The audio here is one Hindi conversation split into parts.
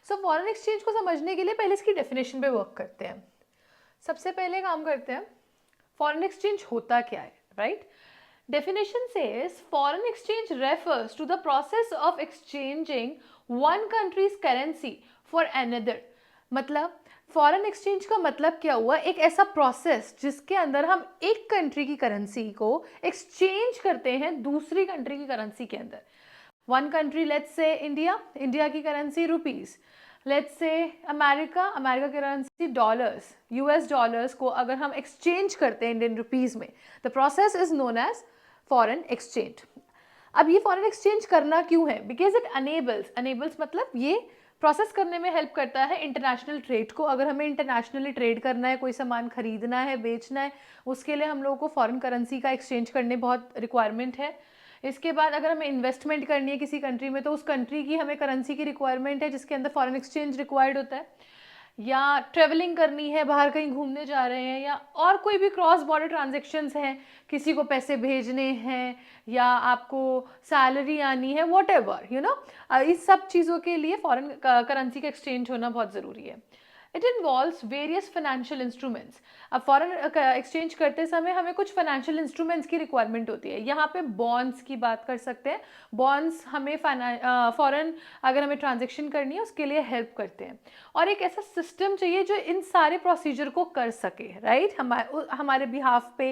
सो फॉरेन एक्सचेंज को समझने के लिए पहले इसकी डेफिनेशन पे वर्क करते हैं। सबसे पहले काम करते हैं, फॉरेन एक्सचेंज होता क्या है, right? Definition says foreign exchange refers to the process of exchanging one country's currency for another। मतलब फॉरेन एक्सचेंज का मतलब क्या हुआ, एक ऐसा प्रोसेस जिसके अंदर हम एक कंट्री की करेंसी को एक्सचेंज करते हैं दूसरी कंट्री की करेंसी के अंदर। One country, let's say India, India की currency rupees, let's say America, America की करेंसी डॉलर्स, यूएस डॉलर्स को अगर हम एक्सचेंज करते हैं इंडियन रुपीज में, the process is known as foreign exchange. अब ये फॉरेन एक्सचेंज करना क्यों है? बिकॉज इट अनेबल्स मतलब ये प्रोसेस करने में हेल्प करता है इंटरनेशनल ट्रेड को। अगर हमें इंटरनेशनली ट्रेड करना है, कोई सामान खरीदना है, बेचना है, उसके लिए हम लोगों को फॉरेन करेंसी का एक्सचेंज करने बहुत रिक्वायरमेंट है। इसके बाद अगर हमें इन्वेस्टमेंट करनी है किसी कंट्री में, तो उस कंट्री की हमें करेंसी की रिक्वायरमेंट है जिसके अंदर फॉरेन एक्सचेंज रिक्वायर्ड होता है। या ट्रेवलिंग करनी है, बाहर कहीं घूमने जा रहे हैं, या और कोई भी क्रॉस बॉर्डर ट्रांजेक्शन्स हैं, किसी को पैसे भेजने हैं या आपको सैलरी आनी है, वॉट एवर यू नो, इस सब चीज़ों के लिए फॉरेन करेंसी का एक्सचेंज होना बहुत ज़रूरी है। It involves various financial instruments. अब फॉरेन एक्सचेंज करते समय हमें कुछ फाइनेंशियल इंस्ट्रूमेंट्स की रिक्वायरमेंट होती है। यहाँ पे बॉन्ड्स की बात कर सकते हैं। बॉन्ड्स हमें फॉरेन अगर हमें ट्रांजेक्शन करनी है उसके लिए हेल्प करते हैं। और एक ऐसा सिस्टम चाहिए जो इन सारे प्रोसीजर को कर सके, राइट? हमारे बिहाफ पे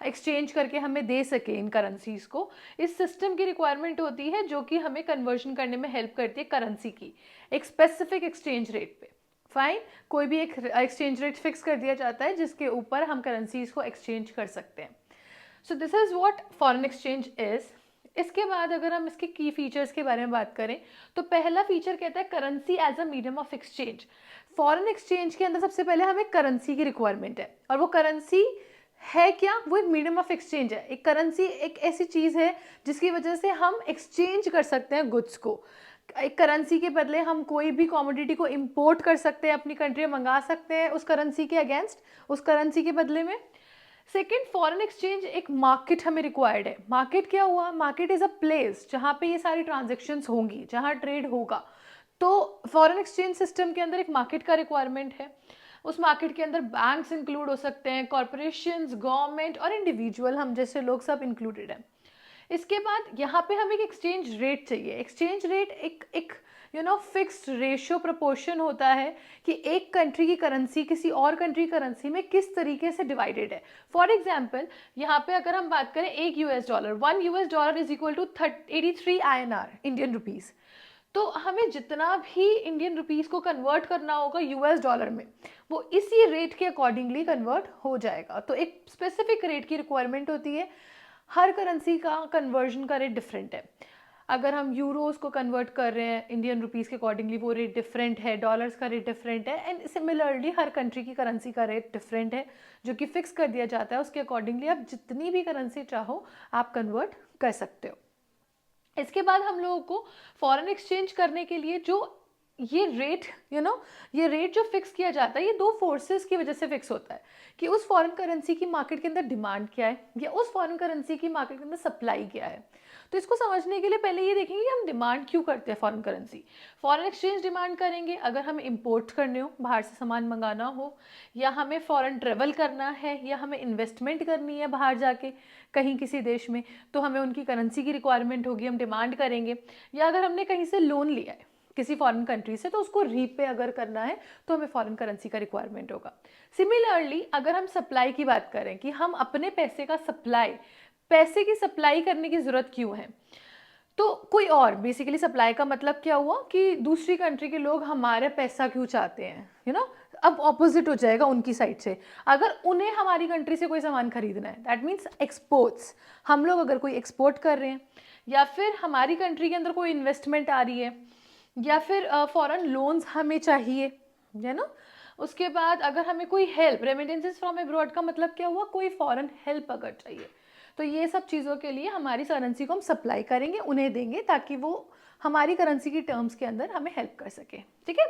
एक्सचेंज करके हमें दे सके इन करेंसीज को। इस सिस्टम की रिक्वायरमेंट होती है जो कि हमें कन्वर्जन करने में हेल्प करती है करेंसी की एक स्पेसिफिक एक्सचेंज रेट पे। फाइन, कोई भी एक एक्सचेंज रेट फिक्स कर दिया जाता है जिसके ऊपर हम करेंसीज को एक्सचेंज कर सकते हैं। So this is what foreign exchange is. इसके बाद अगर हम इसके की फीचर्स के बारे में बात करें तो पहला फीचर कहता है currency as a medium of exchange. Foreign exchange के अंदर सबसे पहले हमें करेंसी की रिक्वायरमेंट है, और वो करेंसी है क्या? वो एक मीडियम ऑफ एक्सचेंज है। एक करेंसी एक ऐसी चीज़ है जिसकी वजह से हम एक्सचेंज कर सकते हैं गुड्स को। एक करेंसी के बदले हम कोई भी कॉमोडिटी को इंपोर्ट कर सकते हैं, अपनी कंट्री में मंगा सकते हैं उस करेंसी के अगेंस्ट, उस करेंसी के बदले में। सेकेंड, फॉरेन एक्सचेंज एक मार्केट हमें रिक्वायर्ड है। मार्केट क्या हुआ? मार्केट इज अ प्लेस जहाँ पे ये सारी ट्रांजेक्शन्स होंगी, जहाँ ट्रेड होगा। तो फॉरेन एक्सचेंज सिस्टम के अंदर एक मार्केट का रिक्वायरमेंट है। उस मार्केट के अंदर बैंक्स इंक्लूड हो सकते हैं, कॉरपोरेशंस, गवर्नमेंट और इंडिविजुअल, हम जैसे लोग सब इंक्लूडेड हैं। इसके बाद यहाँ पे हमें एक एक्सचेंज रेट चाहिए। एक्सचेंज रेट एक एक फिक्स्ड रेशियो प्रोपोर्शन होता है कि एक कंट्री की करेंसी किसी और कंट्री करेंसी में किस तरीके से डिवाइडेड है। फॉर एग्जांपल, यहाँ पे अगर हम बात करें एक US dollar, 1 US dollar is equal to 83 INR, Indian rupees. तो हमें जितना भी इंडियन रुपीस को कन्वर्ट करना होगा यूएस डॉलर में, वो इसी रेट के अकॉर्डिंगली कन्वर्ट हो जाएगा। तो एक स्पेसिफिक रेट की रिक्वायरमेंट होती है। हर करेंसी का कन्वर्जन का रेट डिफरेंट है। अगर हम यूरोस को कन्वर्ट कर रहे हैं इंडियन रुपीस के अकॉर्डिंगली, वो रेट डिफरेंट है। डॉलर्स का रेट डिफरेंट है। एंड सिमिलरली हर कंट्री की करेंसी का रेट डिफरेंट है जो कि फिक्स कर दिया जाता है। उसके अकॉर्डिंगली आप जितनी भी करेंसी चाहो आप कन्वर्ट कर सकते हो। इसके बाद हम लोगों को फॉरेन एक्सचेंज करने के लिए जो ये रेट ये रेट जो फिक्स किया जाता है, ये दो फोर्सेस की वजह से फिक्स होता है कि उस फॉरेन करेंसी की मार्केट के अंदर डिमांड क्या है या उस फॉरेन करेंसी की मार्केट के अंदर सप्लाई क्या है। तो इसको समझने के लिए पहले ये देखेंगे कि हम डिमांड क्यों करते हैं foreign currency. Foreign exchange demand करेंगे अगर हमें इंपोर्ट करने हो, बाहर से सामान मंगाना हो, या हमें फॉरेन ट्रेवल करना है, या हमें इन्वेस्टमेंट करनी है बाहर जाके कहीं किसी देश में, तो हमें उनकी करेंसी की रिक्वायरमेंट होगी, हम डिमांड करेंगे। या अगर हमने कहीं से लोन लिया है किसी फॉरेन कंट्री से, तो उसको रीपे अगर करना है तो हमें फॉरेन करेंसी का रिक्वायरमेंट होगा। सिमिलरली अगर हम सप्लाई की बात करें कि हम अपने पैसे की सप्लाई करने की ज़रूरत क्यों है, तो कोई और बेसिकली सप्लाई का मतलब क्या हुआ कि दूसरी कंट्री के लोग हमारे पैसा क्यों चाहते हैं, अब ऑपोजिट हो जाएगा उनकी साइड से। अगर उन्हें हमारी कंट्री से कोई सामान खरीदना है, दैट मीन्स एक्सपोर्ट्स। हम लोग अगर कोई एक्सपोर्ट कर रहे हैं, या फिर हमारी कंट्री के अंदर कोई इन्वेस्टमेंट आ रही है, या फिर फॉरेन लोन्स हमें चाहिए, है ना। उसके बाद अगर हमें कोई हेल्प, रेमिटेंसेस फ्रॉम अब्रॉड का मतलब क्या हुआ, कोई फॉरेन हेल्प अगर चाहिए, तो ये सब चीज़ों के लिए हमारी करेंसी को हम सप्लाई करेंगे, उन्हें देंगे ताकि वो हमारी करेंसी की टर्म्स के अंदर हमें हेल्प कर सके। ठीक है।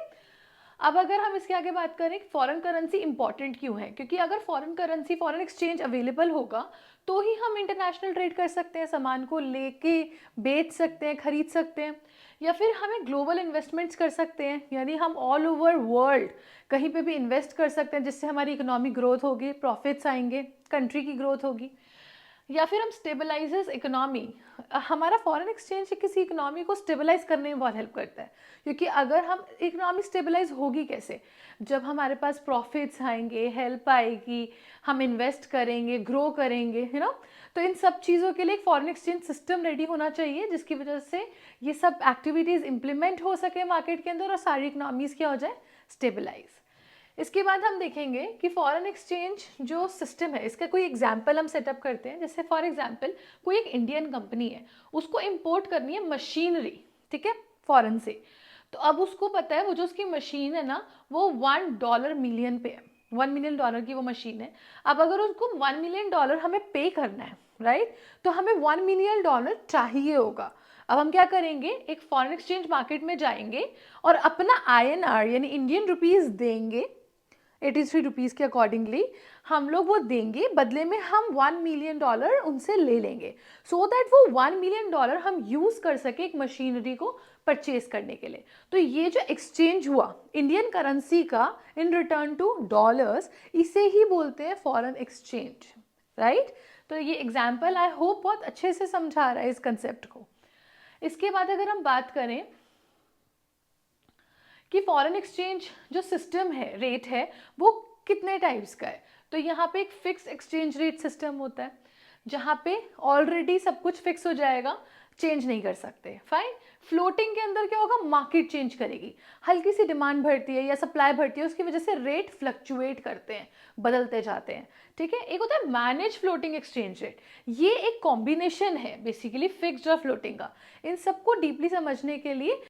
अब अगर हम इसके आगे बात करें फॉरेन करेंसी इंपॉर्टेंट क्यों है, क्योंकि अगर foreign currency foreign exchange available होगा तो ही हम इंटरनेशनल ट्रेड कर सकते हैं, सामान को लेके बेच सकते हैं, खरीद सकते हैं, या फिर हमें ग्लोबल इन्वेस्टमेंट्स कर सकते हैं, यानी हम ऑल ओवर वर्ल्ड कहीं पे भी इन्वेस्ट कर सकते हैं, जिससे हमारी इकोनॉमिक ग्रोथ होगी, प्रॉफिट्स आएंगे, कंट्री की ग्रोथ होगी। या फिर हम स्टेबलाइजर्स इकोनॉमी, हमारा फॉरेन एक्सचेंज किसी इकोनॉमी को स्टेबलाइज करने में बहुत हेल्प करता है, क्योंकि अगर हम इकोनॉमी स्टेबलाइज होगी कैसे, जब हमारे पास प्रॉफिट्स आएंगे, हेल्प आएगी, हम इन्वेस्ट करेंगे, ग्रो करेंगे, है ना। तो इन सब चीज़ों के लिए एक फॉरेन एक्सचेंज सिस्टम रेडी होना चाहिए, जिसकी वजह से ये सब एक्टिविटीज़ इंप्लीमेंट हो सके मार्केट के अंदर और सारी इकोनॉमीज़ क्या हो जाए, स्टेबलाइज। इसके बाद हम देखेंगे कि फॉरेन एक्सचेंज जो सिस्टम है इसका कोई एग्जांपल हम सेटअप करते हैं। जैसे फॉर एग्जांपल कोई एक इंडियन कंपनी है, उसको इंपोर्ट करनी है मशीनरी, ठीक है, फॉरेन से। तो अब उसको पता है वो जो उसकी मशीन है ना वो $1 मिलियन पे है, $1 मिलियन की वो मशीन है। अब अगर उसको $1 मिलियन हमें पे करना है, राइट, तो हमें $1 मिलियन चाहिए होगा। अब हम क्या करेंगे, एक फॉरेन एक्सचेंज मार्केट में जाएंगे और अपना INR यानी इंडियन रुपीस देंगे, 83 रुपीज़ के अकॉर्डिंगली हम लोग वो देंगे, बदले में हम $1 मिलियन उनसे ले लेंगे, सो दैट वो $1 मिलियन हम यूज़ कर सके एक मशीनरी को परचेज करने के लिए। तो ये जो एक्सचेंज हुआ इंडियन करेंसी का इन रिटर्न टू डॉलर्स, इसे ही बोलते हैं फॉरेन एक्सचेंज, राइट। तो ये एग्जाम्पल आई होप बहुत अच्छे से समझा रहा है इस कंसेप्ट को। इसके बाद अगर हम बात करें कि फॉरेन एक्सचेंज जो सिस्टम है, रेट है, वो कितने टाइप्स का है, तो यहाँ पे एक फिक्स एक्सचेंज रेट सिस्टम होता है, जहाँ पे ऑलरेडी सब कुछ फिक्स हो जाएगा, चेंज नहीं कर सकते, फाइन। फ्लोटिंग के अंदर क्या होगा, मार्केट चेंज करेगी, हल्की सी डिमांड बढ़ती है या सप्लाई बढ़ती है, उसकी वजह से रेट फ्लक्चुएट करते हैं, बदलते जाते हैं, ठीक है। एक होता है मैनेज फ्लोटिंग एक्सचेंज रेट, ये एक कॉम्बिनेशन है बेसिकली फिक्स्ड और फ्लोटिंग का। इन सबको डीपली समझने के लिए